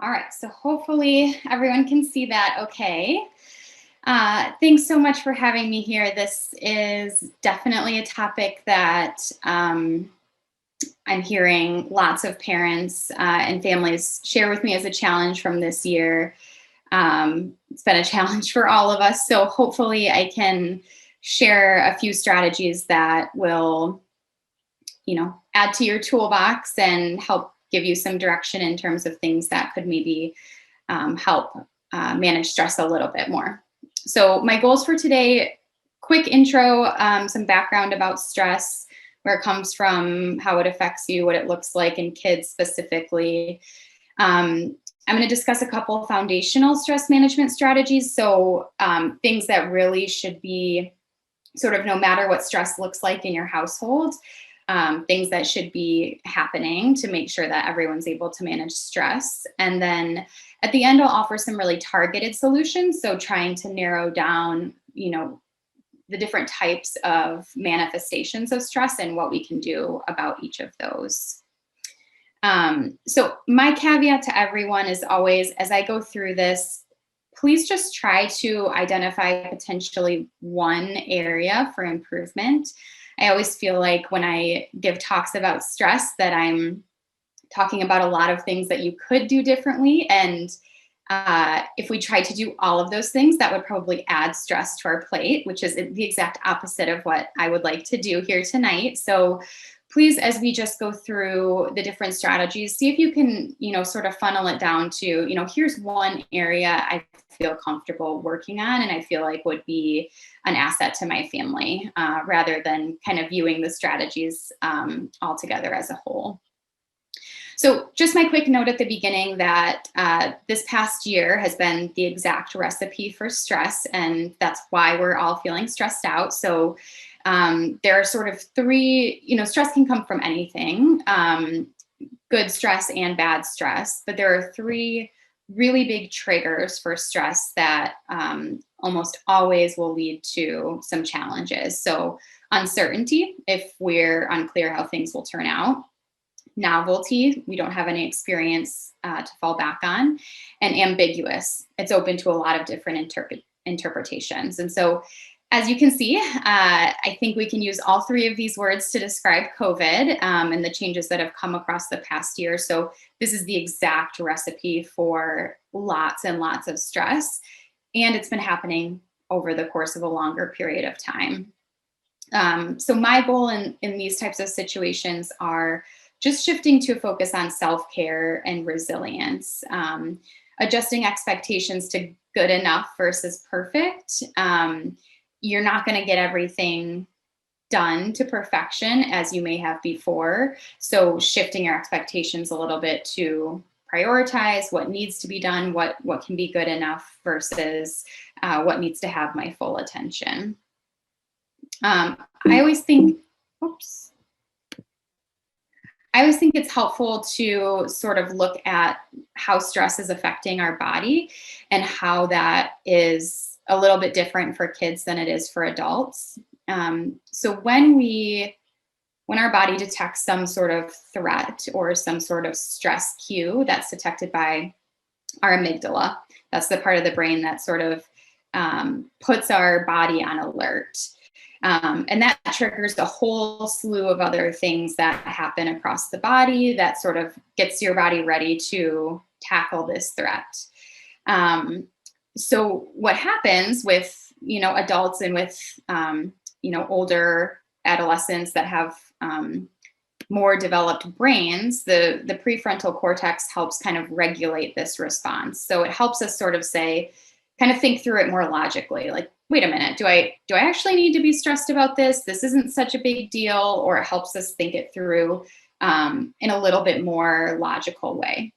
All right, so hopefully everyone can see that okay. Thanks so much for having me here. This is definitely a topic that I'm hearing lots of parents and families share with me as a challenge from this year. It's been a challenge for all of us, so hopefully I can share a few strategies that will, add to your toolbox and help give you some direction in terms of things that could maybe help manage stress a little bit more. So, my goals for today: quick intro, some background about stress, where it comes from, how it affects you, what it looks like in kids specifically. I'm going to discuss a couple foundational stress management strategies. So, things that really should be sort of no matter what stress looks like in your household, things that should be happening to make sure that everyone's able to manage stress. And then at the end, I'll offer some really targeted solutions. So trying to narrow down, the different types of manifestations of stress and what we can do about each of those. So my caveat to everyone is always, as I go through this, please just try to identify potentially one area for improvement. I always feel like when I give talks about stress that I'm talking about a lot of things that you could do differently. And if we tried to do all of those things, that would probably add stress to our plate, which is the exact opposite of what I would like to do here tonight. So please, as we just go through the different strategies, see if you can, sort of funnel it down to, here's one area I feel comfortable working on and I feel like would be an asset to my family, rather than kind of viewing the strategies all together as a whole. So just my quick note at the beginning that this past year has been the exact recipe for stress, and that's why we're all feeling stressed out. So there are sort of three, stress can come from anything, good stress and bad stress, but there are three really big triggers for stress that almost always will lead to some challenges. So uncertainty, if we're unclear how things will turn out; novelty, we don't have any experience to fall back on; and ambiguous, it's open to a lot of different interpretations. And so, as you can see, I think we can use all three of these words to describe COVID and the changes that have come across the past year. So this is the exact recipe for lots and lots of stress, and it's been happening over the course of a longer period of time. So my goal in these types of situations are just shifting to a focus on self-care and resilience, adjusting expectations to good enough versus perfect. You're not going to get everything done to perfection as you may have before. So shifting your expectations a little bit to prioritize what needs to be done, what can be good enough versus what needs to have my full attention. I always think, it's helpful to sort of look at how stress is affecting our body and how that is a little bit different for kids than it is for adults. So when our body detects some sort of threat or some sort of stress cue, that's detected by our amygdala. That's the part of the brain that sort of puts our body on alert. And that triggers a whole slew of other things that happen across the body that sort of gets your body ready to tackle this threat. So what happens with, adults and with, older adolescents that have more developed brains, the prefrontal cortex helps kind of regulate this response. So it helps us sort of kind of think through it more logically, like, wait a minute, do I actually need to be stressed about this? This isn't such a big deal. Or it helps us think it through in a little bit more logical way.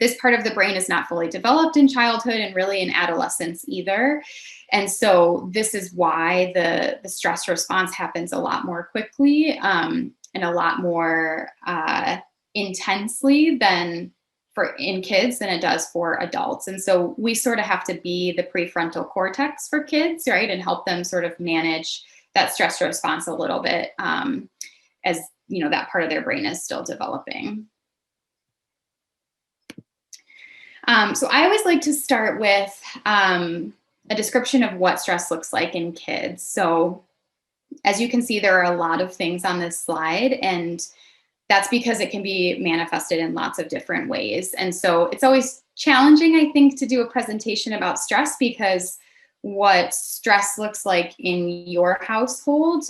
This part of the brain is not fully developed in childhood and really in adolescence either. And so this is why the stress response happens a lot more quickly and a lot more intensely in kids than it does for adults. And so we sort of have to be the prefrontal cortex for kids, right? And help them sort of manage that stress response a little bit as, that part of their brain is still developing. So I always like to start with a description of what stress looks like in kids. So as you can see, there are a lot of things on this slide, and that's because it can be manifested in lots of different ways. And so it's always challenging, I think, to do a presentation about stress, because what stress looks like in your household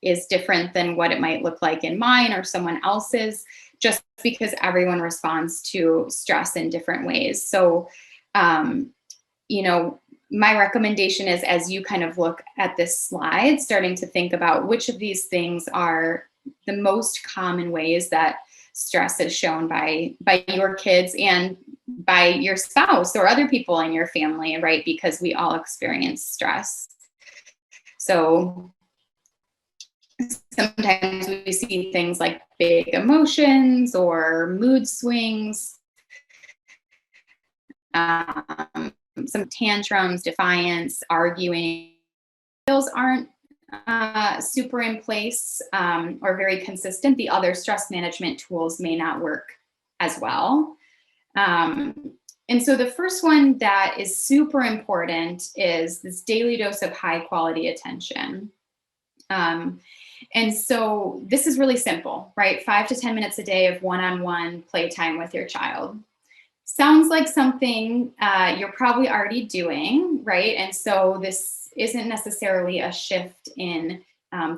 is different than what it might look like in mine or someone else's, just because everyone responds to stress in different ways. So, you know, my recommendation is, as you kind of look at this slide, starting to think about which of these things are the most common ways that stress is shown by your kids and by your spouse or other people in your family, right? Because we all experience stress. So sometimes we see things like big emotions or mood swings, some tantrums, defiance, arguing. Those aren't super in place or very consistent. The other stress management tools may not work as well. And so the first one that is super important is this daily dose of high quality attention. And so this is really simple, right? 5 to 10 minutes a day of one-on-one playtime with your child. Sounds like something you're probably already doing, right? And so this isn't necessarily a shift in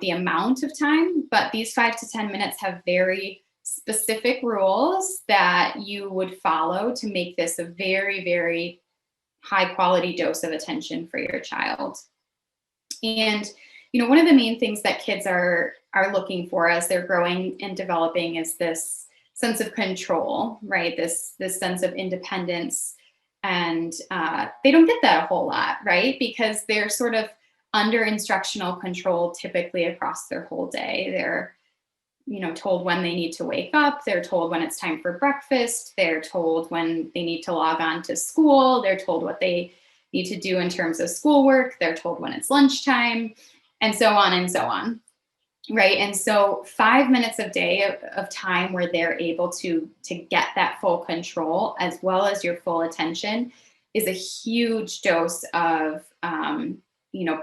the amount of time, but these 5 to 10 minutes have very specific rules that you would follow to make this a very, very high quality dose of attention for your child. And one of the main things that kids are looking for as they're growing and developing is this sense of control, right? This sense of independence. And they don't get that a whole lot, right? Because they're sort of under instructional control typically across their whole day. They're told when they need to wake up. They're told when it's time for breakfast. They're told when they need to log on to school. They're told what they need to do in terms of schoolwork. They're told when it's lunchtime, and so on and so on, right? And so 5 minutes a day of time where they're able to get that full control as well as your full attention is a huge dose of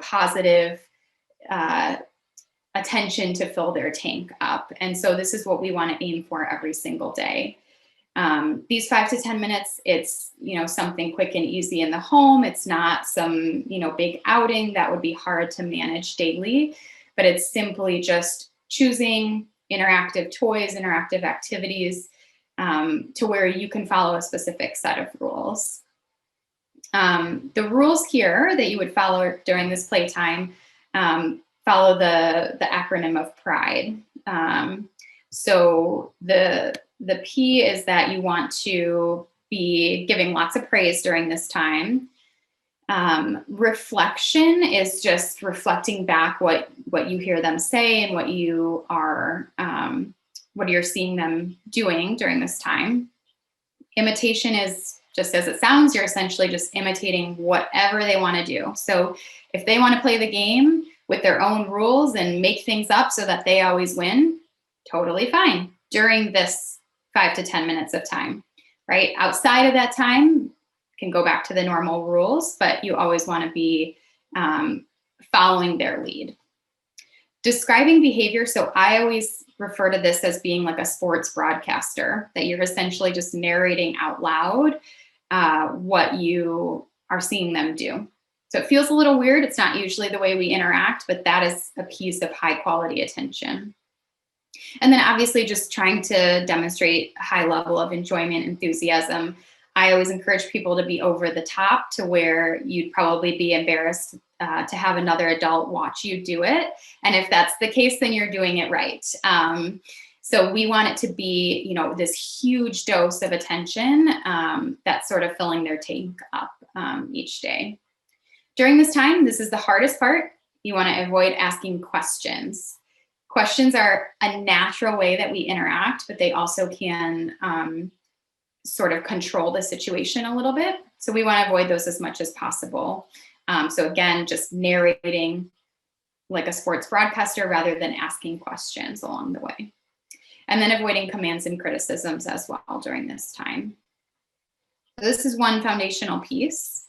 positive attention to fill their tank up. And so this is what we want to aim for every single day. These 5 to 10 minutes, it's, something quick and easy in the home. It's not some, big outing that would be hard to manage daily, but it's simply just choosing interactive toys, interactive activities to where you can follow a specific set of rules. The rules here that you would follow during this playtime follow the acronym of PRIDE. So the P is that you want to be giving lots of praise during this time. Reflection is just reflecting back what you hear them say and what you're seeing them doing during this time. Imitation is just as it sounds. You're essentially just imitating whatever they want to do. So if they want to play the game with their own rules and make things up so that they always win, totally fine during this 5 to 10 minutes of time, right? Outside of that time, can go back to the normal rules, but you always want to be following their lead. Describing behavior. So I always refer to this as being like a sports broadcaster, that you're essentially just narrating out loud what you are seeing them do. So it feels a little weird. It's not usually the way we interact, but that is a piece of high quality attention. And then obviously just trying to demonstrate a high level of enjoyment, enthusiasm. I always encourage people to be over the top to where you'd probably be embarrassed to have another adult watch you do it. And if that's the case, then you're doing it right. So we want it to be, this huge dose of attention that's sort of filling their tank up each day. During this time, this is the hardest part. You want to avoid asking questions. Questions are a natural way that we interact, but they also can sort of control the situation a little bit. So we want to avoid those as much as possible. So again, just narrating like a sports broadcaster rather than asking questions along the way. And then avoiding commands and criticisms as well during this time. This is one foundational piece.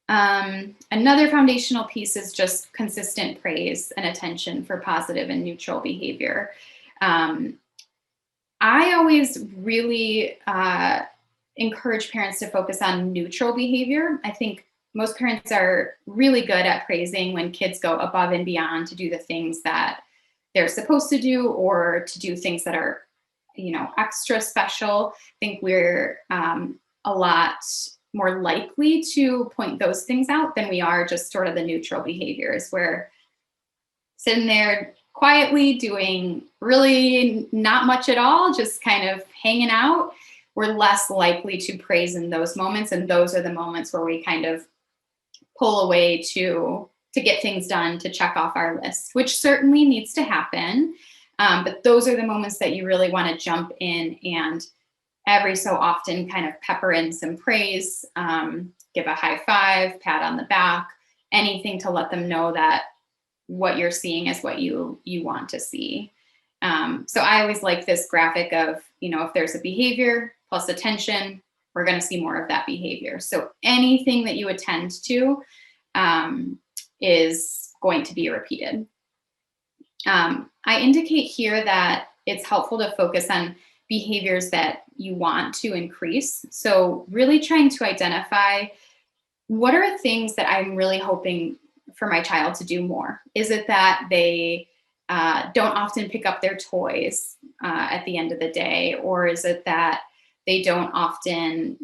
Another foundational piece is just consistent praise and attention for positive and neutral behavior. I always really encourage parents to focus on neutral behavior. I think most parents are really good at praising when kids go above and beyond to do the things that they're supposed to do, or to do things that are, extra special. I think we're a lot more likely to point those things out than we are just sort of the neutral behaviors, where sitting there quietly doing really not much at all, just kind of hanging out. We're less likely to praise in those moments. And those are the moments where we kind of pull away to get things done, to check off our list, which certainly needs to happen. But those are the moments that you really want to jump in and every so often kind of pepper in some praise, give a high five, pat on the back, anything to let them know that what you're seeing is what you want to see. So I always like this graphic of, if there's a behavior plus attention, we're going to see more of that behavior. So anything that you attend to is going to be repeated. I indicate here that it's helpful to focus on behaviors that you want to increase. So really trying to identify, what are things that I'm really hoping for my child to do more? Is it that they don't often pick up their toys at the end of the day? Or is it that they don't often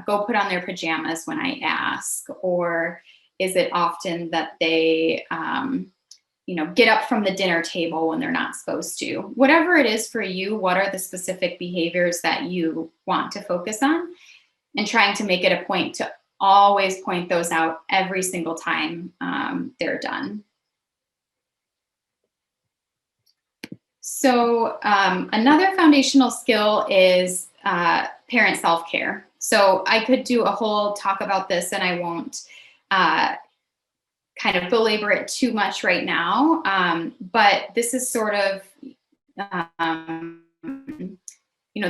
go put on their pajamas when I ask? Or is it often that they get up from the dinner table when they're not supposed to? Whatever it is for you, what are the specific behaviors that you want to focus on? And trying to make it a point to always point those out every single time they're done. So another foundational skill is parent self-care. So I could do a whole talk about this, and I won't kind of belabor it too much right now. But this is sort of,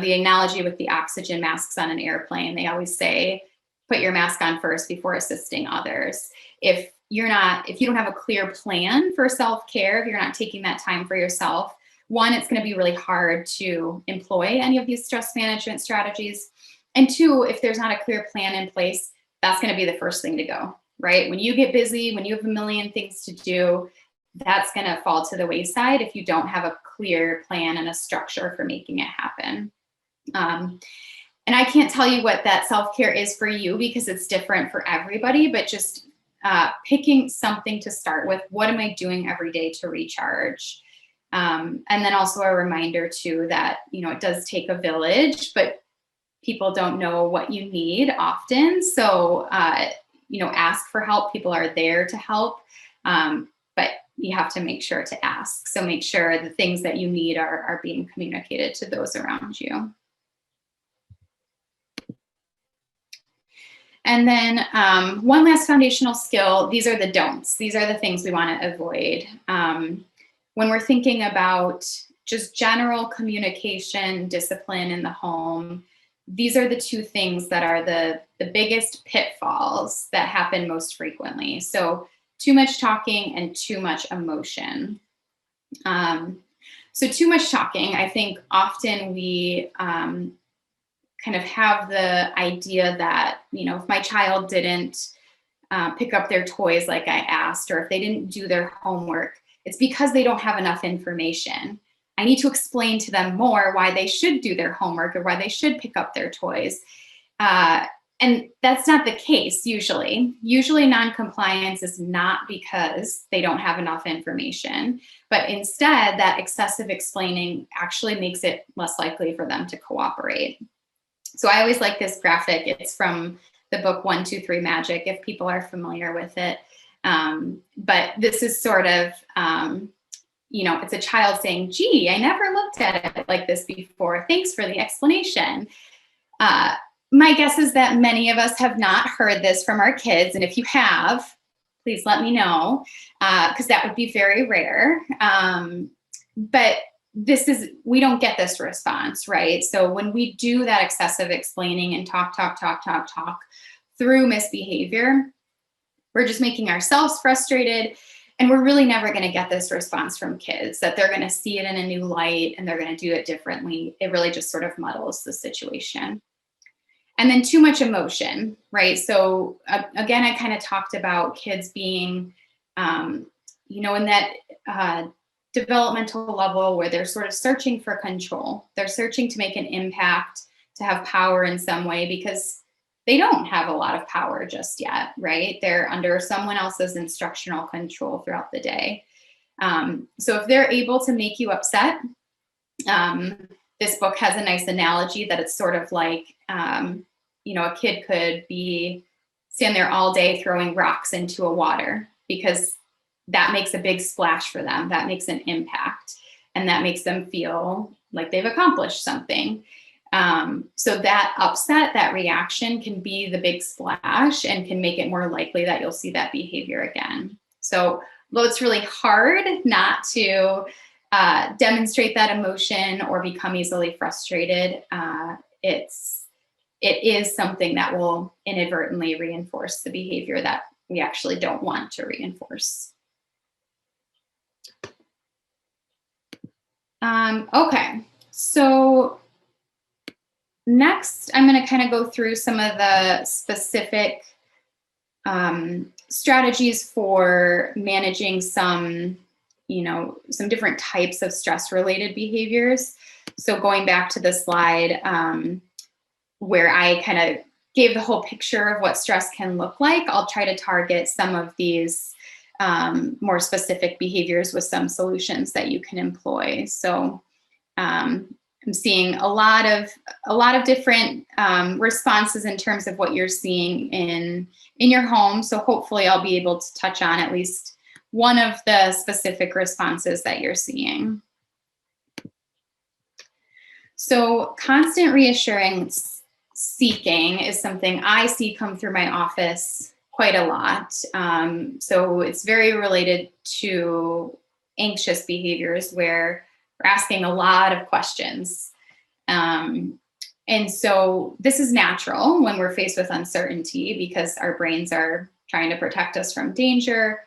the analogy with the oxygen masks on an airplane. They always say, put your mask on first before assisting others. If you don't have a clear plan for self-care, if you're not taking that time for yourself, one, it's going to be really hard to employ any of these stress management strategies. And two, if there's not a clear plan in place, that's going to be the first thing to go, right? When you get busy, when you have a million things to do, that's going to fall to the wayside if you don't have a clear plan and a structure for making it happen. And I can't tell you what that self-care is for you because it's different for everybody, but just picking something to start with. What am I doing every day to recharge? And then also a reminder too that, it does take a village, but people don't know what you need often. So, ask for help. People are there to help, but you have to make sure to ask. So make sure the things that you need are being communicated to those around you. And then one last foundational skill, these are the don'ts. These are the things we want to avoid. When we're thinking about just general communication, discipline in the home, these are the two things that are the biggest pitfalls that happen most frequently. So too much talking and too much emotion. So too much talking, I think often we kind of have the idea that, if my child didn't pick up their toys like I asked, or if they didn't do their homework, it's because they don't have enough information. I need to explain to them more why they should do their homework or why they should pick up their toys. And that's not the case usually. Usually non-compliance is not because they don't have enough information, but instead that excessive explaining actually makes it less likely for them to cooperate. So I always like this graphic. It's from the book 1, 2, 3 Magic, if people are familiar with it. But this is sort of, it's a child saying, gee, I never looked at it like this before. Thanks for the explanation. My guess is that many of us have not heard this from our kids. And if you have, please let me know, because that would be very rare. But we don't get this response, right? So when we do that excessive explaining and talk through misbehavior, we're just making ourselves frustrated, and we're really never going to get this response from kids, that they're going to see it in a new light and they're going to do it differently. It really just sort of muddles the situation. And then too much emotion, right? So again, I kind of talked about kids being, in that developmental level where they're sort of searching for control. They're searching to make an impact, to have power in some way, because they don't have a lot of power just yet, right? They're under someone else's instructional control throughout the day. So if they're able to make you upset, this book has a nice analogy that it's sort of like, a kid could stand there all day throwing rocks into a water, because that makes a big splash for them. That makes an impact, and that makes them feel like they've accomplished something. So that upset, that reaction can be the big splash and can make it more likely that you'll see that behavior again. So though it's really hard not to demonstrate that emotion or become easily frustrated, it is something that will inadvertently reinforce the behavior that we actually don't want to reinforce. Okay, so next I'm going to kind of go through some of the specific strategies for managing some different types of stress-related behaviors. So going back to the slide where I kind of gave the whole picture of what stress can look like, I'll try to target some of these more specific behaviors with some solutions that you can employ. So I'm seeing a lot of different responses in terms of what you're seeing in your home. So hopefully I'll be able to touch on at least one of the specific responses that you're seeing. So constant reassurance seeking is something I see come through my office quite a lot. So it's very related to anxious behaviors where we're asking a lot of questions. And so this is natural when we're faced with uncertainty, because our brains are trying to protect us from danger,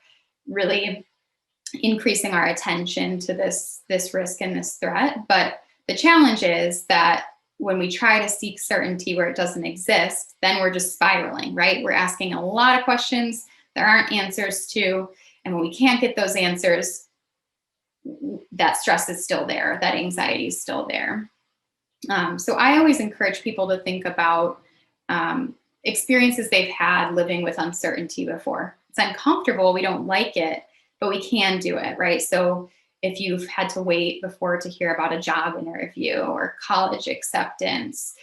really increasing our attention to this risk and this threat. But the challenge is that when we try to seek certainty where it doesn't exist, then we're just spiraling, right? We're asking a lot of questions there aren't answers to. And when we can't get those answers, that stress is still there, that anxiety is still there. So I always encourage people to think about experiences they've had living with uncertainty before. It's uncomfortable, we don't like it, but we can do it, right? So if you've had to wait before to hear about a job interview or college acceptance,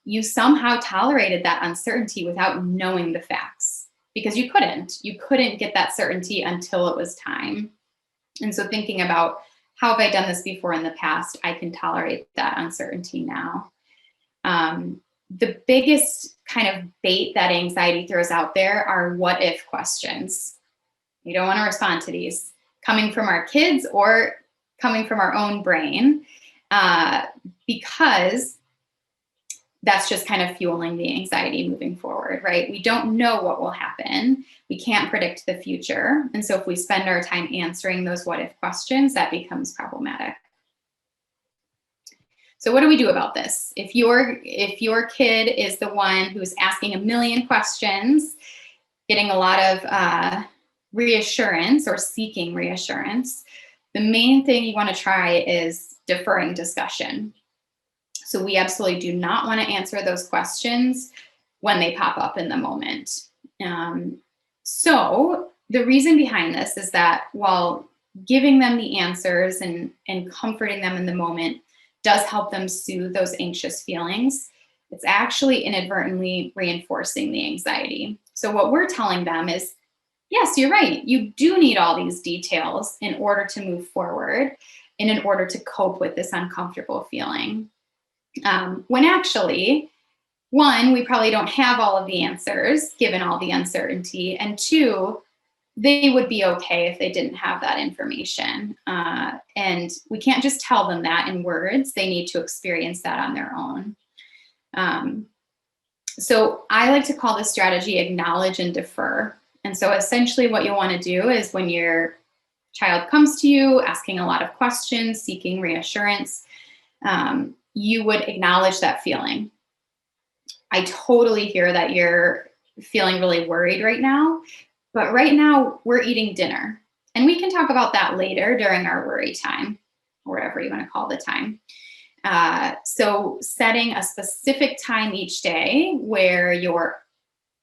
you somehow tolerated that uncertainty without knowing the facts, because you couldn't get that certainty until it was time. And so thinking about, how have I done this before in the past? I can tolerate that uncertainty now. The biggest kind of bait that anxiety throws out there are what if questions. You don't want to respond to these, coming from our kids or coming from our own brain, because that's just kind of fueling the anxiety moving forward, right? We don't know what will happen. We can't predict the future. And so if we spend our time answering those what if questions, that becomes problematic. So what do we do about this? If your kid is the one who's asking a million questions, getting a lot of reassurance or seeking reassurance, the main thing you want to try is deferring discussion. So we absolutely do not want to answer those questions when they pop up in the moment. So the reason behind this is that while giving them the answers and comforting them in the moment does help them soothe those anxious feelings, it's actually inadvertently reinforcing the anxiety. So what we're telling them is, yes, you're right. You do need all these details in order to move forward and in order to cope with this uncomfortable feeling. When actually, one, we probably don't have all of the answers given all the uncertainty, and two, they would be okay if they didn't have that information. And we can't just tell them that in words. They need to experience that on their own. So I like to call this strategy acknowledge and defer. And so essentially what you'll want to do is when your child comes to you asking a lot of questions, seeking reassurance, you would acknowledge that feeling. I totally hear that you're feeling really worried right now, but right now we're eating dinner. And we can talk about that later during our worry time, or whatever you want to call the time. So setting a specific time each day where you're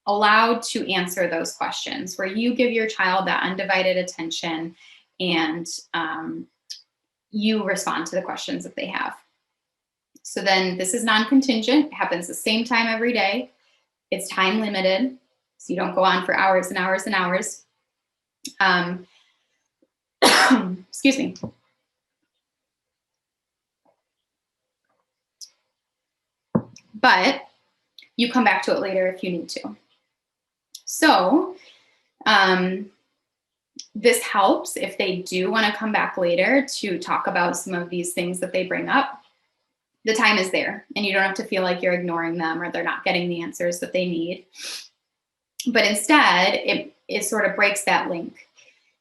allowed to answer those questions, where you give your child that undivided attention and you respond to the questions that they have. So then this is non-contingent, it happens the same time every day. It's time limited, so you don't go on for hours and hours and hours. Excuse me. But you come back to it later if you need to. So this helps if they do want to come back later to talk about some of these things that they bring up. The time is there, and you don't have to feel like you're ignoring them or they're not getting the answers that they need. But instead, it sort of breaks that link.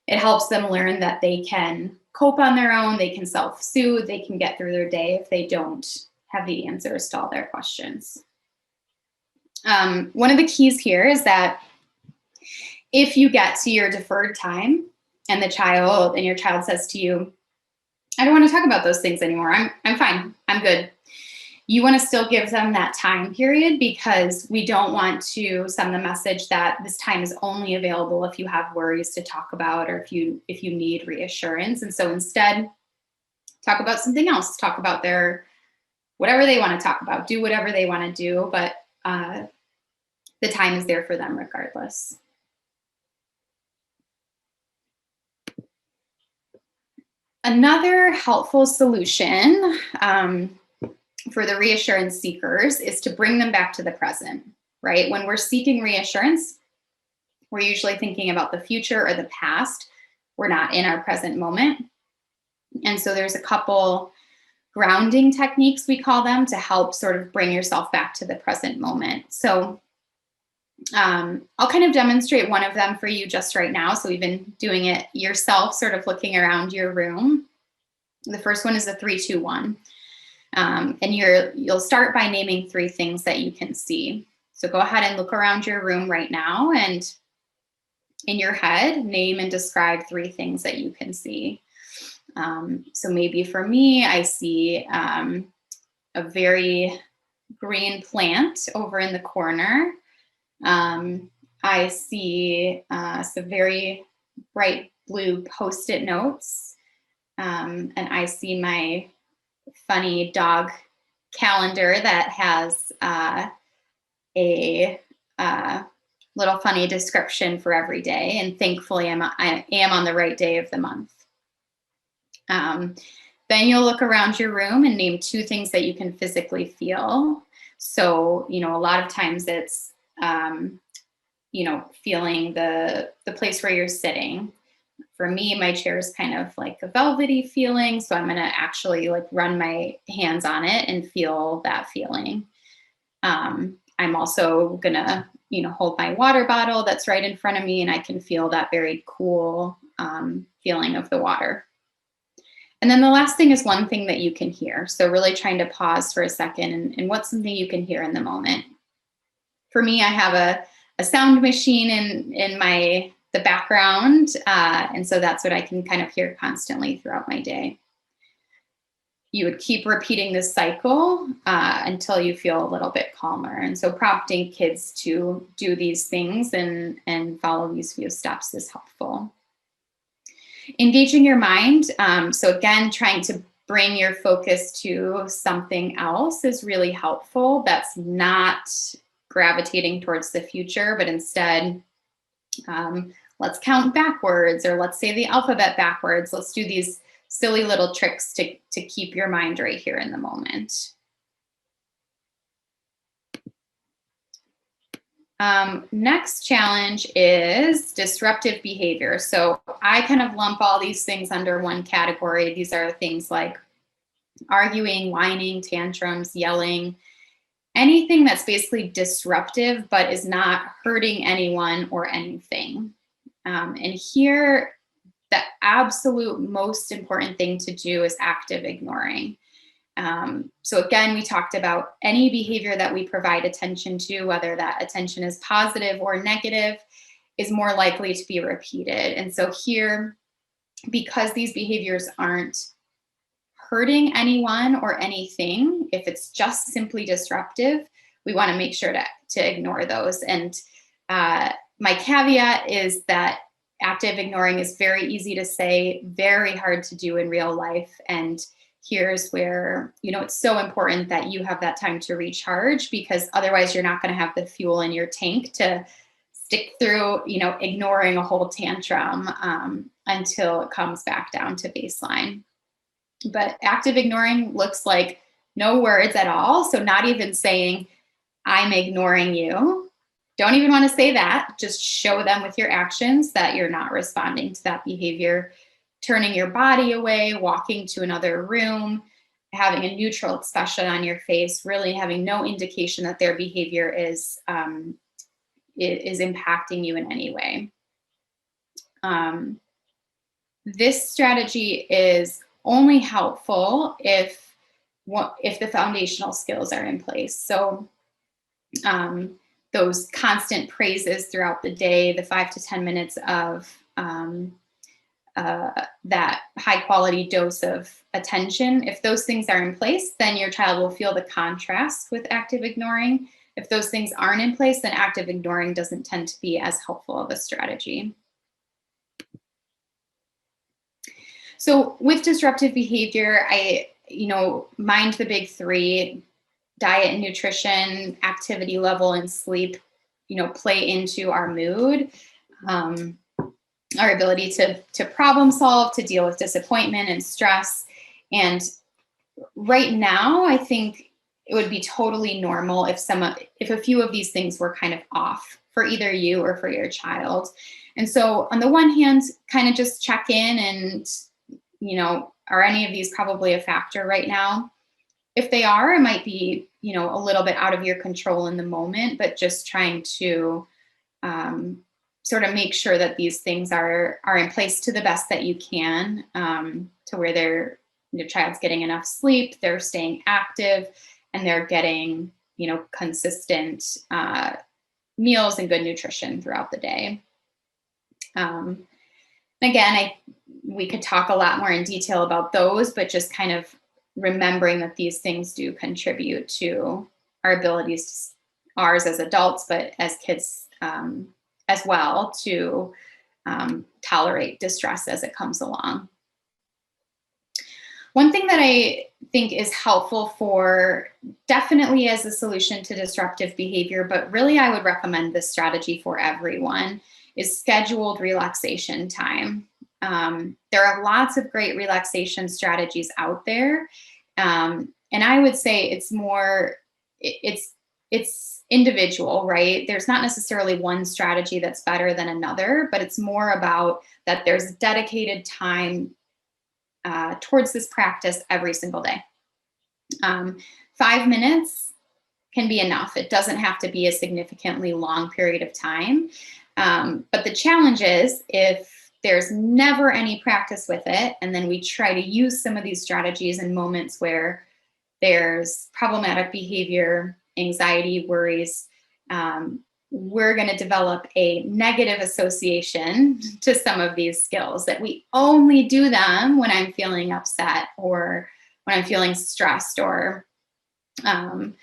It helps them learn that they can cope on their own, they can self-soothe, they can get through their day if they don't have the answers to all their questions. One of the keys here is that if you get to your deferred time and your child says to you, I don't want to talk about those things anymore. I'm fine. I'm good. You want to still give them that time period, because we don't want to send the message that this time is only available if you have worries to talk about or if you need reassurance. And so instead, talk about something else. Talk about whatever they want to talk about. Do whatever they want to do, but the time is there for them regardless. Another helpful solution for the reassurance seekers is to bring them back to the present, right? When we're seeking reassurance, we're usually thinking about the future or the past. We're not in our present moment. And so there's a couple grounding techniques, we call them, to help sort of bring yourself back to the present moment. So I'll kind of demonstrate one of them for you just right now. So we've been doing it yourself, sort of looking around your room. The first one is a 3-2-1. And you'll start by naming 3 things that you can see. So go ahead and look around your room right now, and in your head, name and describe 3 things that you can see. So maybe for me, I see a very green plant over in the corner. I see some very bright blue Post-it notes, and I see my funny dog calendar that has a little funny description for every day, and thankfully I am on the right day of the month. Then you'll look around your room and name 2 things that you can physically feel. So, a lot of times it's feeling the place where you're sitting. For me, my chair is kind of like a velvety feeling, so I'm going to actually run my hands on it and feel that feeling. I'm also going to, hold my water bottle that's right in front of me, and I can feel that very cool feeling of the water. And then the last thing is one thing that you can hear. So really trying to pause for a second and what's something you can hear in the moment. For me, I have a sound machine in the background. And so that's what I can kind of hear constantly throughout my day. You would keep repeating this cycle until you feel a little bit calmer. And so prompting kids to do these things and follow these few steps is helpful. Engaging your mind. So again, trying to bring your focus to something else is really helpful. That's not gravitating towards the future, but instead, let's count backwards, or let's say the alphabet backwards. Let's do these silly little tricks to keep your mind right here in the moment. Next challenge is disruptive behavior. So I kind of lump all these things under one category. These are things like arguing, whining, tantrums, yelling, anything that's basically disruptive but is not hurting anyone or anything. And here, the absolute most important thing to do is active ignoring. So again, we talked about any behavior that we provide attention to, whether that attention is positive or negative, is more likely to be repeated. And so here, because these behaviors aren't hurting anyone or anything, if it's just simply disruptive, we want to make sure to ignore those. And my caveat is that active ignoring is very easy to say, very hard to do in real life. And here's where, it's so important that you have that time to recharge, because otherwise you're not going to have the fuel in your tank to stick through, ignoring a whole tantrum until it comes back down to baseline. But active ignoring looks like no words at all. So not even saying, I'm ignoring you. Don't even want to say that. Just show them with your actions that you're not responding to that behavior. Turning your body away, walking to another room, having a neutral expression on your face, really having no indication that their behavior is impacting you in any way. This strategy is only helpful if the foundational skills are in place. So those constant praises throughout the day, the 5 to 10 minutes of that high quality dose of attention, if those things are in place, then your child will feel the contrast with active ignoring. If those things aren't in place, then active ignoring doesn't tend to be as helpful of a strategy. So with disruptive behavior, mind the big three: diet and nutrition, activity level, and sleep, play into our mood, our ability to problem solve, to deal with disappointment and stress. And right now, I think it would be totally normal if a few of these things were kind of off for either you or for your child. And so on the one hand, kind of just check in and, are any of these probably a factor right now? If they are, it might be, a little bit out of your control in the moment, but just trying to sort of make sure that these things are in place to the best that you can, to where your child's getting enough sleep, they're staying active, and they're getting, consistent meals and good nutrition throughout the day. Again, we could talk a lot more in detail about those, but just kind of remembering that these things do contribute to our abilities, ours as adults, but as kids as well, to tolerate distress as it comes along. One thing that I think is helpful for, definitely as a solution to disruptive behavior, but really I would recommend this strategy for everyone, is scheduled relaxation time. There are lots of great relaxation strategies out there. And I would say it's individual, right? There's not necessarily one strategy that's better than another, but it's more about that there's dedicated time towards this practice every single day. 5 minutes can be enough. It doesn't have to be a significantly long period of time. But the challenge is, if there's never any practice with it, and then we try to use some of these strategies in moments where there's problematic behavior, anxiety, worries, we're going to develop a negative association to some of these skills, that we only do them when I'm feeling upset or when I'm feeling stressed or when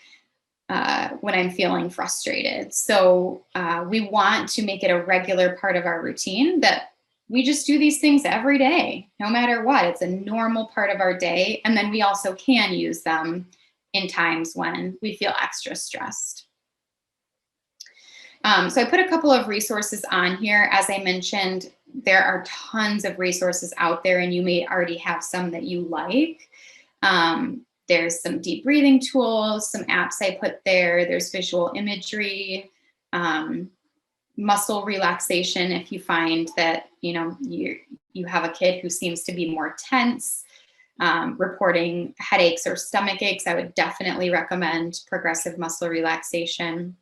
I'm feeling frustrated. So we want to make it a regular part of our routine, that we just do these things every day, no matter what. It's a normal part of our day. And then we also can use them in times when we feel extra stressed. So I put a couple of resources on here. As I mentioned, there are tons of resources out there, and you may already have some that you like. There's some deep breathing tools, some apps I put there. There's visual imagery. muscle relaxation if you find that, you have a kid who seems to be more tense, reporting headaches or stomach aches. I would definitely recommend progressive muscle relaxation.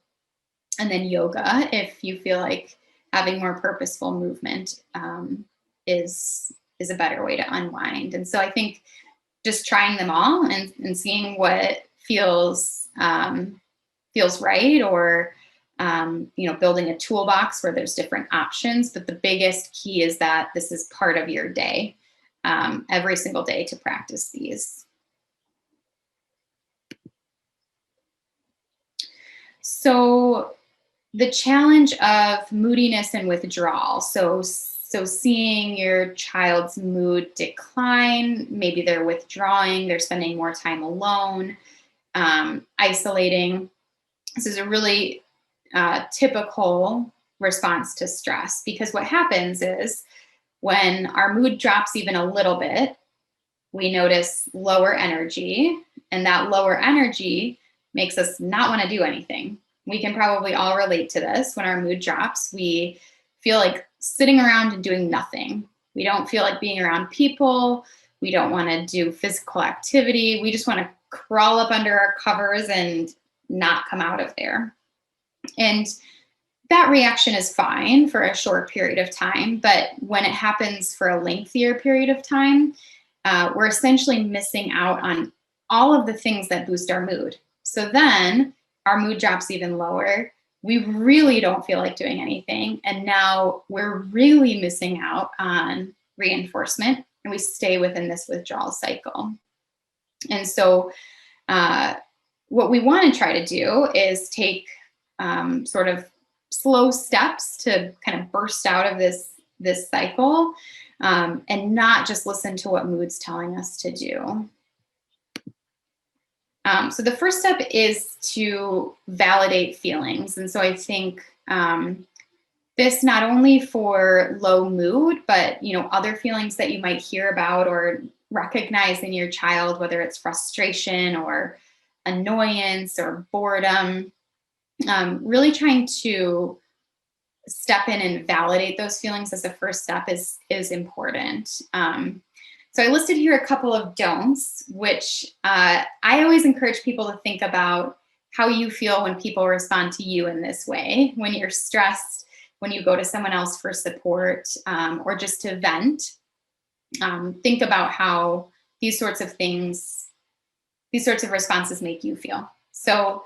And then yoga, if you feel like having more purposeful movement is a better way to unwind. And so I think just trying them all and seeing what feels right, or building a toolbox where there's different options. But the biggest key is that this is part of your day, every single day, to practice these. So the challenge of moodiness and withdrawal. So seeing your child's mood decline, maybe they're withdrawing, they're spending more time alone, isolating. This is a really typical response to stress, because what happens is when our mood drops even a little bit, we notice lower energy, and that lower energy makes us not want to do anything. We can probably all relate to this. When our mood drops, we feel like sitting around and doing nothing. We don't feel like being around people. We don't want to do physical activity. We just want to crawl up under our covers and not come out of there. And that reaction is fine for a short period of time, but when it happens for a lengthier period of time, we're essentially missing out on all of the things that boost our mood. So then our mood drops even lower. We really don't feel like doing anything. And now we're really missing out on reinforcement, and we stay within this withdrawal cycle. And so what we want to try to do is take sort of slow steps to kind of burst out of this cycle, and not just listen to what mood's telling us to do. So the first step is to validate feelings. And so I think this not only for low mood, but other feelings that you might hear about or recognize in your child, whether it's frustration or annoyance or boredom, really trying to step in and validate those feelings as a first step is important. So I listed here a couple of don'ts, which I always encourage people to think about how you feel when people respond to you in this way. When you're stressed, when you go to someone else for support, or just to vent, think about how these sorts of responses make you feel. So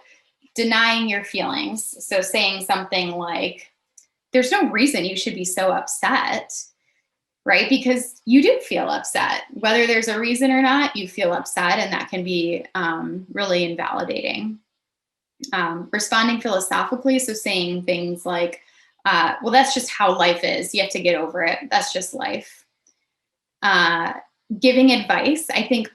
denying your feelings. So saying something like, there's no reason you should be so upset, right? Because you do feel upset. Whether there's a reason or not, you feel upset, and that can be really invalidating. Responding philosophically, so saying things like, well, that's just how life is. You have to get over it. That's just life. Giving advice. I think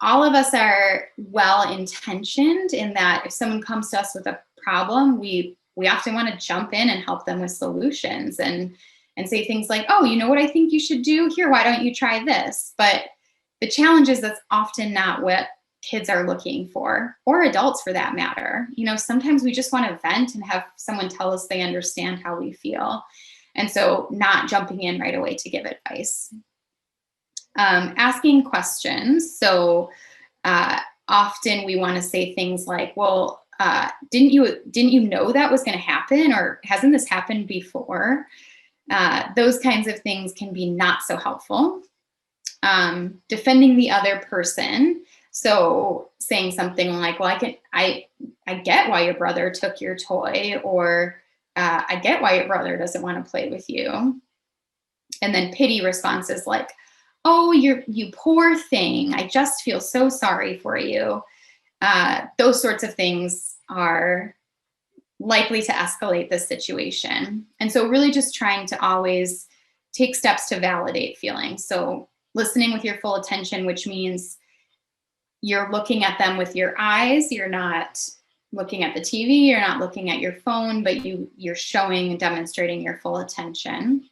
all of us are well-intentioned in that if someone comes to us with a problem, we often want to jump in and help them with solutions and say things like, oh, you know what I think you should do? Here, why don't you try this? But the challenge is that's often not what kids are looking for, or adults for that matter. Sometimes we just want to vent and have someone tell us they understand how we feel. And so not jumping in right away to give advice. Asking questions. So often we want to say things like, well, didn't you know that was going to happen? Or hasn't this happened before? Those kinds of things can be not so helpful. Defending the other person. So saying something like, well, I get why your brother took your toy, or I get why your brother doesn't want to play with you. And then pity responses like, oh, you poor thing. I just feel so sorry for you. Those sorts of things are likely to escalate the situation. And so really just trying to always take steps to validate feelings. So listening with your full attention, which means you're looking at them with your eyes. You're not looking at the TV. You're not looking at your phone, but you're showing and demonstrating your full attention.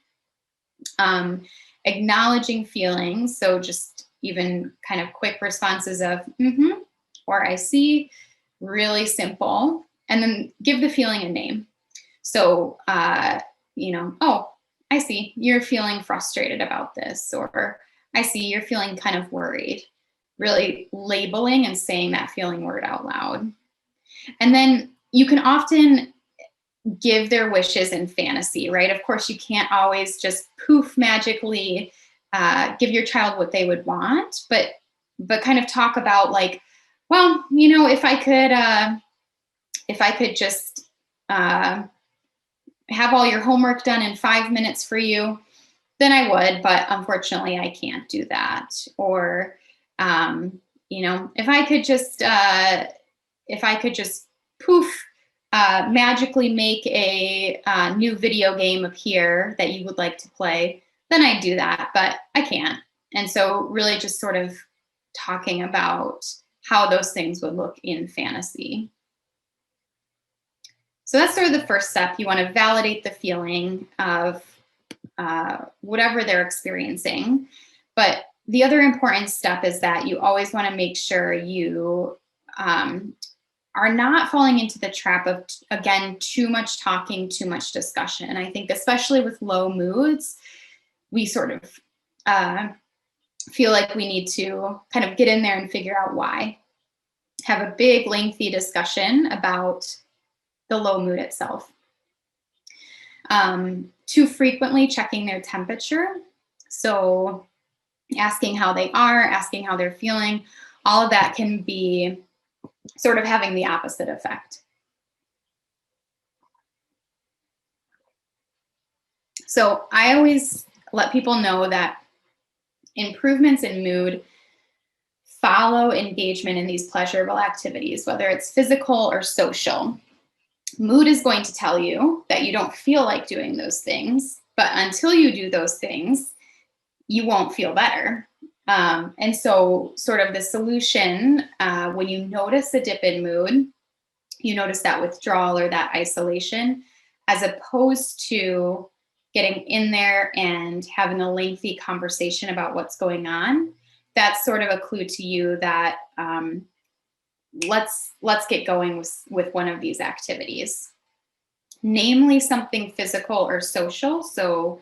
Acknowledging feelings. So just even kind of quick responses of, mm-hmm, or I see, really simple. And then give the feeling a name. So, oh, I see you're feeling frustrated about this, or I see you're feeling kind of worried. Really labeling and saying that feeling word out loud. And then you can often give their wishes in fantasy, right? Of course, you can't always just poof magically give your child what they would want, but kind of talk about like, well, if I could just have all your homework done in 5 minutes for you, then I would, but unfortunately I can't do that. Or, if I could just poof, magically make a new video game appear that you would like to play, then I'd do that, but I can't. And so really just sort of talking about how those things would look in fantasy. So that's sort of the first step. You want to validate the feeling of whatever they're experiencing. But the other important step is that you always want to make sure you are not falling into the trap of, again, too much talking, too much discussion. And I think especially with low moods, we sort of feel like we need to kind of get in there and figure out why. Have a big, lengthy discussion about the low mood itself. Too frequently checking their temperature. So asking how they are, asking how they're feeling, all of that can be sort of having the opposite effect. So I always let people know that improvements in mood follow engagement in these pleasurable activities, whether it's physical or social. Mood is going to tell you that you don't feel like doing those things, but until you do those things, you won't feel better. And so sort of the solution, when you notice a dip in mood, you notice that withdrawal or that isolation, as opposed to getting in there and having a lengthy conversation about what's going on, that's sort of a clue to you that let's get going with one of these activities, namely something physical or social. So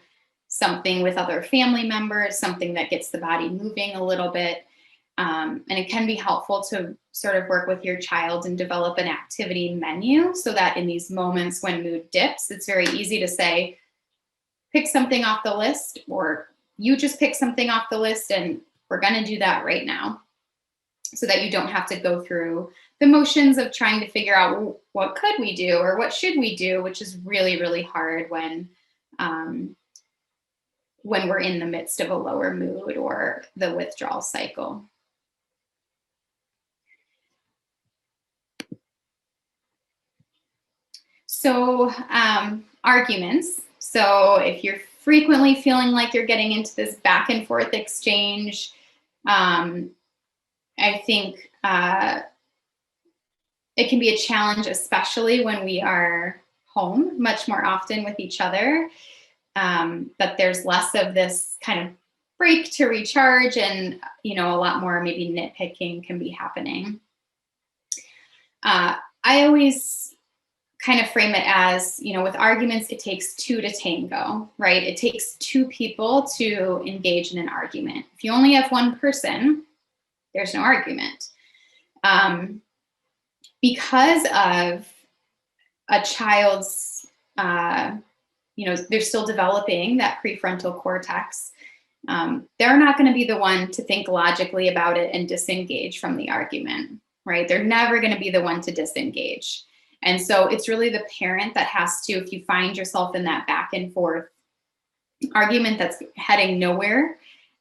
something with other family members, something that gets the body moving a little bit. And it can be helpful to sort of work with your child and develop an activity menu so that in these moments when mood dips, it's very easy to say, pick something off the list, or you just pick something off the list and we're going to do that right now, so that you don't have to go through the motions of trying to figure out, well, what could we do or what should we do, which is really, really hard when we're in the midst of a lower mood or the withdrawal cycle. So arguments. So if you're frequently feeling like you're getting into this back and forth exchange, I think it can be a challenge, especially when we are home much more often with each other. But there's less of this kind of break to recharge, and a lot more maybe nitpicking can be happening. I always kind of frame it as, with arguments, it takes two to tango, right? It takes two people to engage in an argument. If you only have one person, there's no argument. Because of a child's, they're still developing that prefrontal cortex, they're not going to be the one to think logically about it and disengage from the argument, right? They're never going to be the one to disengage. And so it's really the parent that has to, if you find yourself in that back and forth argument that's heading nowhere,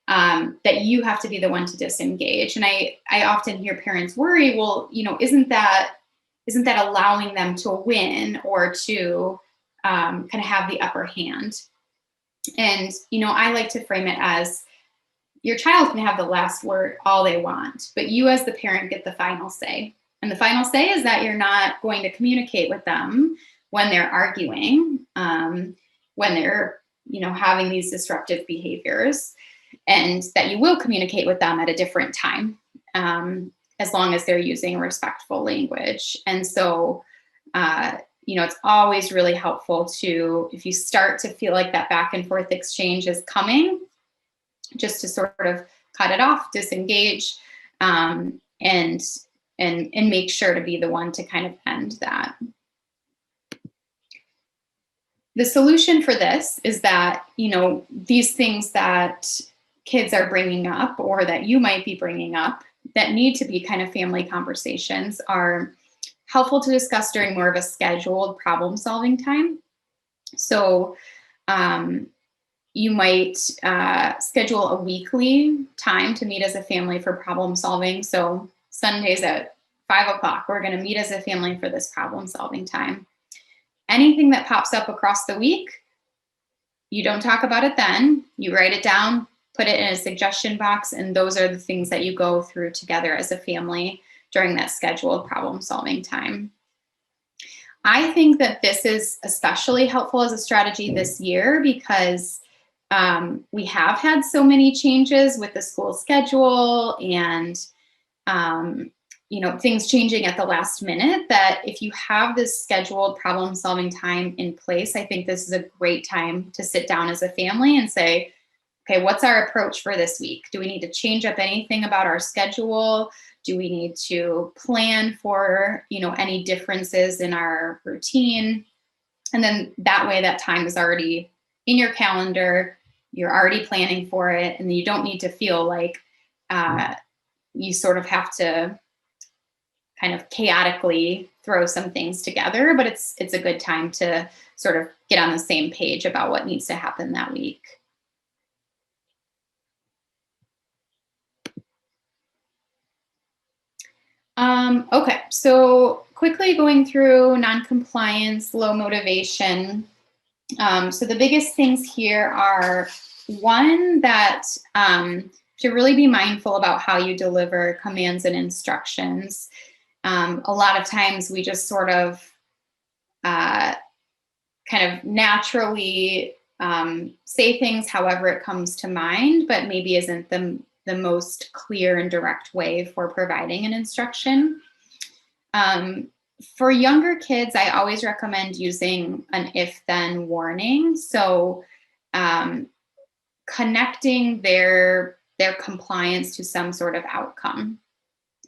that you have to be the one to disengage. And I often hear parents worry, well, isn't that allowing them to win or to kind of have the upper hand? And, I like to frame it as your child can have the last word all they want, but you as the parent get the final say. And the final say is that you're not going to communicate with them when they're arguing, when they're, having these disruptive behaviors, and that you will communicate with them at a different time, as long as they're using respectful language. And so, it's always really helpful to, if you start to feel like that back and forth exchange is coming, just to sort of cut it off, disengage, and make sure to be the one to kind of end that. The solution for this is that, these things that kids are bringing up, or that you might be bringing up, that need to be kind of family conversations, are helpful to discuss during more of a scheduled problem-solving time. So you might schedule a weekly time to meet as a family for problem solving. So Sundays at 5 o'clock, we're going to meet as a family for this problem solving time. Anything that pops up across the week, you don't talk about it then. You write it down, put it in a suggestion box, and those are the things that you go through together as a family during that scheduled problem solving time. I think that this is especially helpful as a strategy this year because we have had so many changes with the school schedule and things changing at the last minute, that if you have this scheduled problem solving time in place, I think this is a great time to sit down as a family and say, okay, what's our approach for this week? Do we need to change up anything about our schedule? Do we need to plan for, any differences in our routine? And then that way, that time is already in your calendar. You're already planning for it, and you don't need to feel like you sort of have to kind of chaotically throw some things together. But it's a good time to sort of get on the same page about what needs to happen that week. Okay, so quickly going through non-compliance, low motivation. So the biggest things here are, one, that to really be mindful about how you deliver commands and instructions. A lot of times we just sort of kind of naturally say things however it comes to mind, but maybe isn't the most clear and direct way for providing an instruction. For younger kids, I always recommend using an if-then warning. So connecting their compliance to some sort of outcome.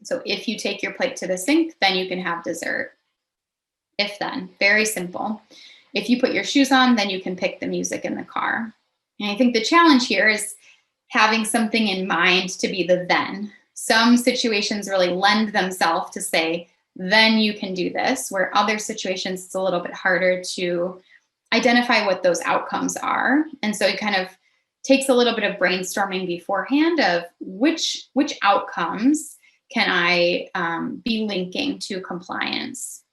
So if you take your plate to the sink, then you can have dessert. If then, very simple. If you put your shoes on, then you can pick the music in the car. And I think the challenge here is having something in mind to be the then. Some situations really lend themselves to say, then you can do this, where other situations it's a little bit harder to identify what those outcomes are. And so it kind of takes a little bit of brainstorming beforehand of which outcomes can I be linking to compliance.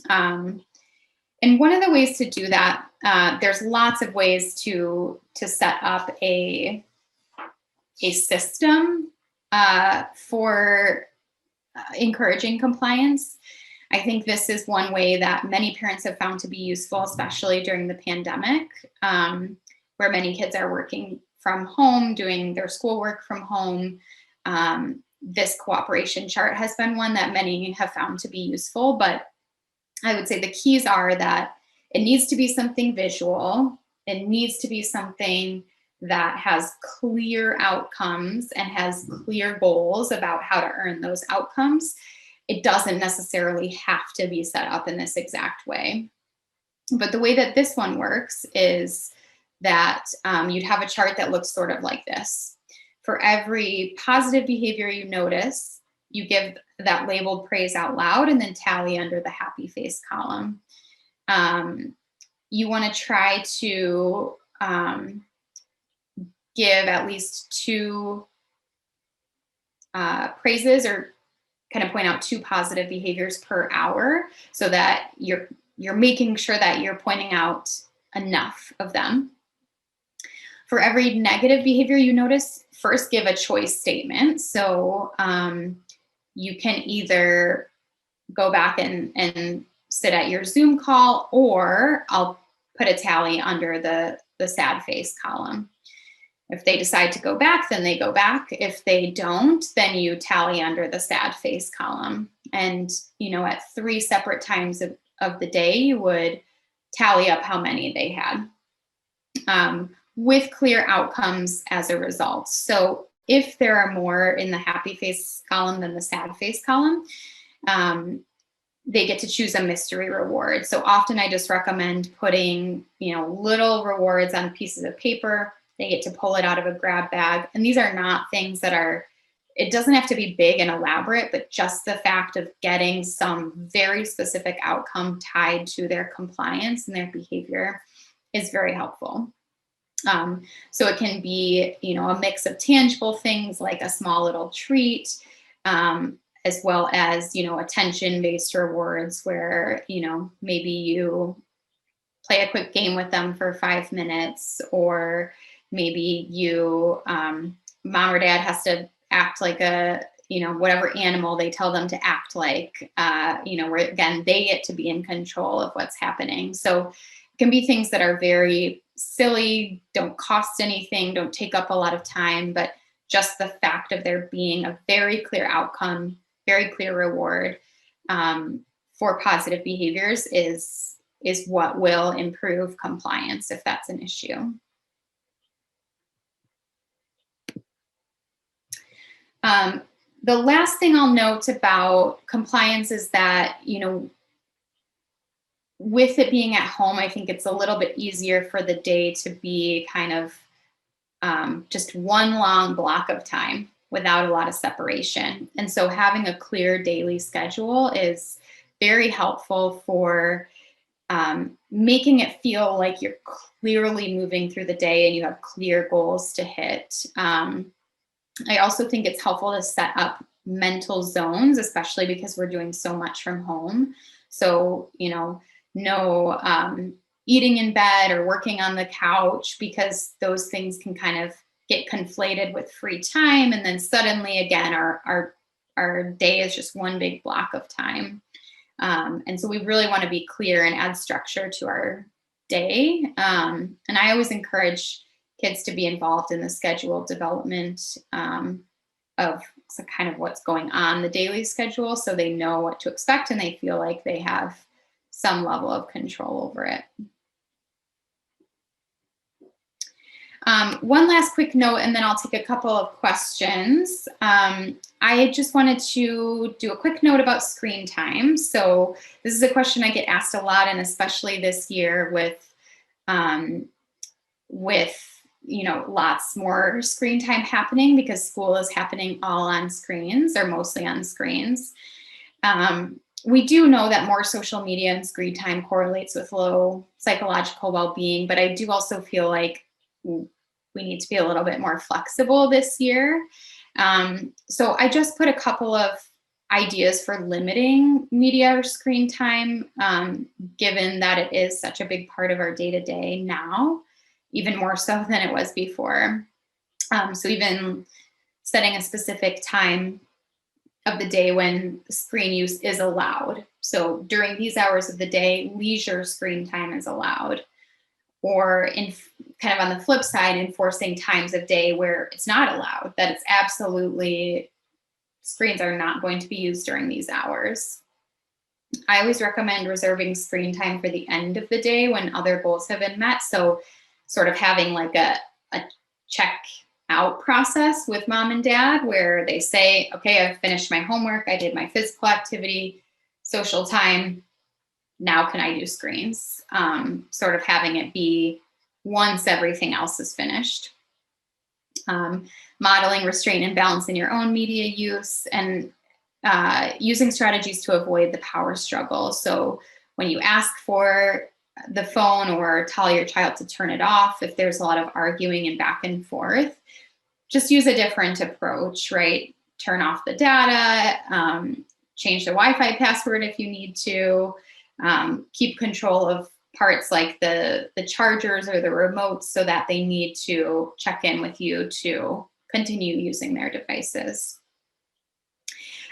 And one of the ways to do that, there's lots of ways to set up a system for encouraging compliance. I think this is one way that many parents have found to be useful, especially during the pandemic, where many kids are working from home, doing their schoolwork from home. This cooperation chart has been one that many have found to be useful, but I would say the keys are that it needs to be something visual. It needs to be something that has clear outcomes and has clear goals about how to earn those outcomes. It doesn't necessarily have to be set up in this exact way. But the way that this one works is that you'd have a chart that looks sort of like this. For every positive behavior you notice, you give that labeled praise out loud and then tally under the happy face column. You want to try to give at least 2 praises, or kind of point out 2 positive behaviors per hour, so that you're making sure that you're pointing out enough of them. For every negative behavior you notice, first give a choice statement. So you can either go back and sit at your Zoom call, or I'll put a tally under the sad face column. If they decide to go back, then they go back. If they don't, then you tally under the sad face column. And, at 3 separate times of the day, you would tally up how many they had, with clear outcomes as a result. So if there are more in the happy face column than the sad face column, they get to choose a mystery reward. So often I just recommend putting, little rewards on pieces of paper. They get to pull it out of a grab bag. And these are not things that are, it doesn't have to be big and elaborate, but just the fact of getting some very specific outcome tied to their compliance and their behavior is very helpful. So it can be, a mix of tangible things like a small little treat, as well as, attention-based rewards where, maybe you play a quick game with them for 5 minutes, or maybe you, mom or dad has to act like whatever animal they tell them to act like, where again, they get to be in control of what's happening. So it can be things that are very silly, don't cost anything, don't take up a lot of time, but just the fact of there being a very clear outcome, very clear reward for positive behaviors is what will improve compliance if that's an issue. The last thing I'll note about compliance is that, with it being at home, I think it's a little bit easier for the day to be kind of just one long block of time without a lot of separation. And so having a clear daily schedule is very helpful for making it feel like you're clearly moving through the day and you have clear goals to hit. I also think it's helpful to set up mental zones, especially because we're doing so much from home. So, no eating in bed or working on the couch, because those things can kind of get conflated with free time. And then suddenly again, our day is just one big block of time. And so we really want to be clear and add structure to our day. And I always encourage kids to be involved in the schedule development of kind of what's going on the daily schedule, so they know what to expect and they feel like they have some level of control over it. One last quick note, and then I'll take a couple of questions. I just wanted to do a quick note about screen time. So this is a question I get asked a lot, and especially this year with lots more screen time happening because school is happening all on screens or mostly on screens. We do know that more social media and screen time correlates with low psychological well-being, but I do also feel like we need to be a little bit more flexible this year. So I just put a couple of ideas for limiting media or screen time, given that it is such a big part of our day-to-day now, even more so than it was before. So even setting a specific time of the day when screen use is allowed. So during these hours of the day, leisure screen time is allowed. Or in kind of on the flip side, enforcing times of day where it's not allowed, that it's absolutely, screens are not going to be used during these hours. I always recommend reserving screen time for the end of the day when other goals have been met. So sort of having like a check out process with mom and dad where they say, okay, I've finished my homework, I did my physical activity, social time, now can I do screens? Sort of having it be once everything else is finished. Modeling restraint and balance in your own media use, and using strategies to avoid the power struggle. So when you ask for the phone or tell your child to turn it off, if there's a lot of arguing and back and forth, just use a different approach, right? Turn off the data, change the Wi-Fi password if you need to, keep control of parts like the chargers or the remotes so that they need to check in with you to continue using their devices.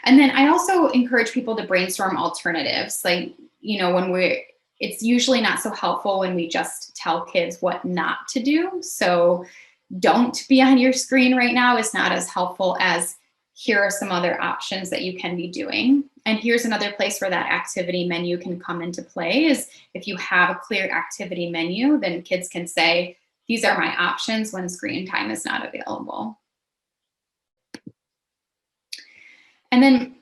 And then I also encourage people to brainstorm alternatives. Like, it's usually not so helpful when we just tell kids what not to do. So don't be on your screen right now is not as helpful as here are some other options that you can be doing. And here's another place where that activity menu can come into play is if you have a clear activity menu, then kids can say, these are my options when screen time is not available. And then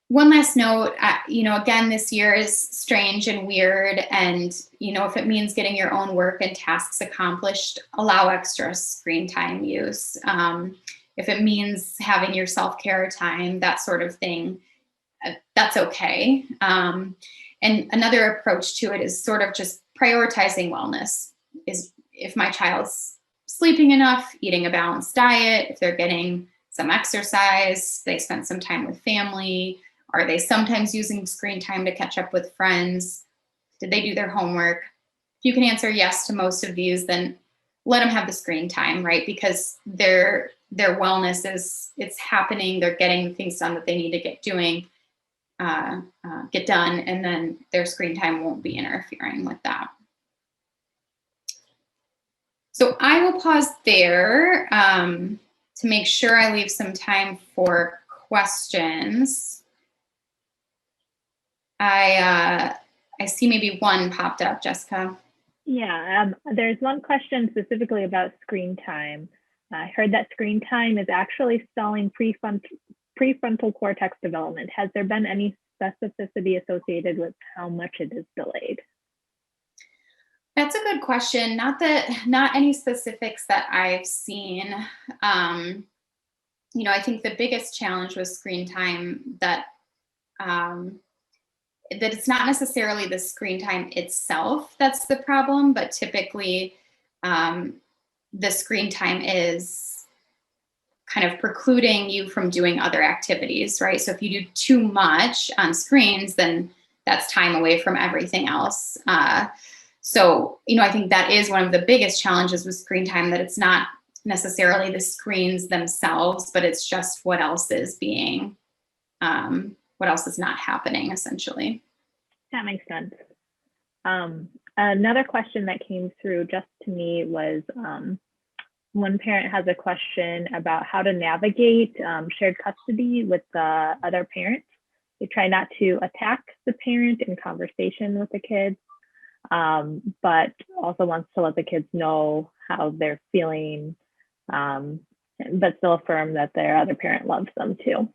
one last note, again, this year is strange and weird. And, if it means getting your own work and tasks accomplished, allow extra screen time use. If it means having your self-care time, that sort of thing, that's okay. And another approach to it is sort of just prioritizing wellness. Is if my child's sleeping enough, eating a balanced diet, if they're getting some exercise, they spent some time with family, are they sometimes using screen time to catch up with friends? Did they do their homework? If you can answer yes to most of these, then let them have the screen time, right? Because their wellness it's happening. They're getting the things done that they need to get done, and then their screen time won't be interfering with that. So I will pause there to make sure I leave some time for questions. I see maybe one popped up, Jessica. Yeah, there's one question specifically about screen time. I heard that screen time is actually stalling prefrontal cortex development. Has there been any specificity associated with how much it is delayed? That's a good question. Not any specifics that I've seen. I think the biggest challenge with screen time that it's not necessarily the screen time itself that's the problem, but typically the screen time is kind of precluding you from doing other activities, right? So if you do too much on screens, then that's time away from everything else. So, I think that is one of the biggest challenges with screen time, that it's not necessarily the screens themselves, but it's just what else is not happening, essentially. That makes sense. Another question that came through just to me was one parent has a question about how to navigate shared custody with the other parent. They try not to attack the parent in conversation with the kids, but also wants to let the kids know how they're feeling, but still affirm that their other parent loves them too.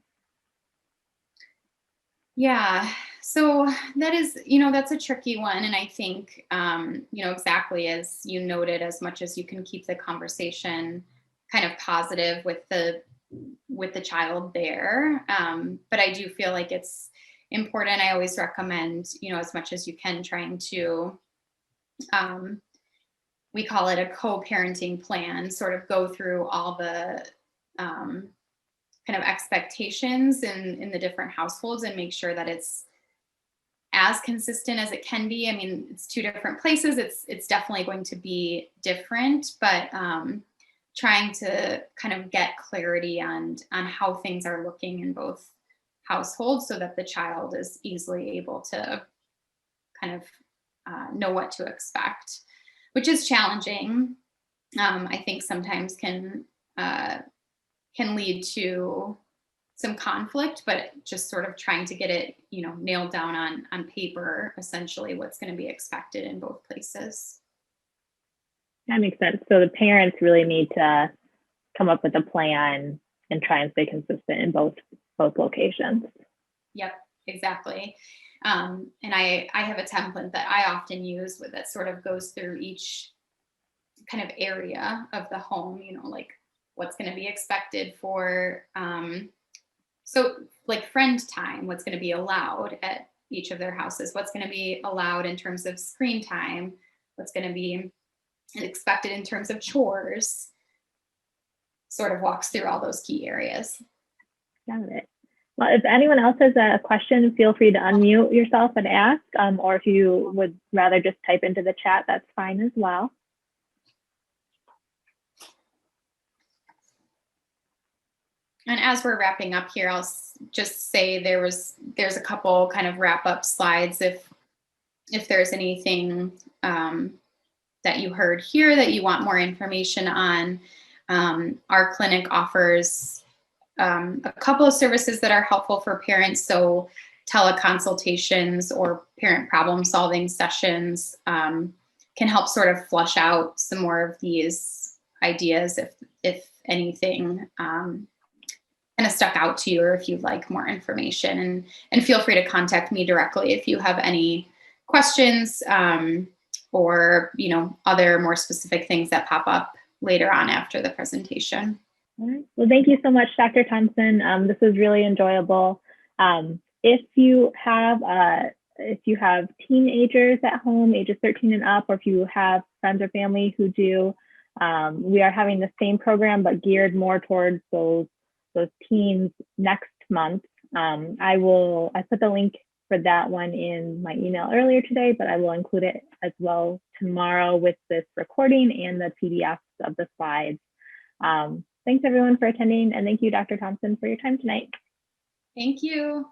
Yeah, so that is, that's a tricky one. And I think, exactly as you noted, as much as you can keep the conversation kind of positive with the child there. But I do feel like it's important. I always recommend, as much as you can, trying to, we call it a co-parenting plan, sort of go through all the kind of expectations in the different households and make sure that it's as consistent as it can be. I mean, it's two different places. It's definitely going to be different, but trying to kind of get clarity on how things are looking in both households so that the child is easily able to kind of know what to expect, which is challenging. I think sometimes can lead to some conflict, but just sort of trying to get it, nailed down on paper, essentially what's going to be expected in both places. That makes sense. So the parents really need to come up with a plan and try and stay consistent in both locations. Yep, exactly. And I have a template that I often use that sort of goes through each kind of area of the home, like what's going to be expected for, so like friend time, what's going to be allowed at each of their houses, what's going to be allowed in terms of screen time, what's going to be expected in terms of chores, sort of walks through all those key areas. Got it. Well, if anyone else has a question, feel free to unmute yourself and ask, or if you would rather just type into the chat, that's fine as well. And as we're wrapping up here, I'll just say there's a couple kind of wrap up slides if there's anything that you heard here that you want more information on. Our clinic offers a couple of services that are helpful for parents. So teleconsultations or parent problem solving sessions can help sort of flush out some more of these ideas if anything kind of stuck out to you, or if you'd like more information. And feel free to contact me directly if you have any questions or other more specific things that pop up later on after the presentation. All right. Well, thank you so much, Dr. Thompson. This was really enjoyable. If you have teenagers at home, ages 13 and up, or if you have friends or family who do, we are having the same program but geared more towards those teens next month. I put the link for that one in my email earlier today, but I will include it as well tomorrow with this recording and the PDFs of the slides. Thanks everyone for attending, and thank you, Dr. Thompson, for your time tonight. Thank you.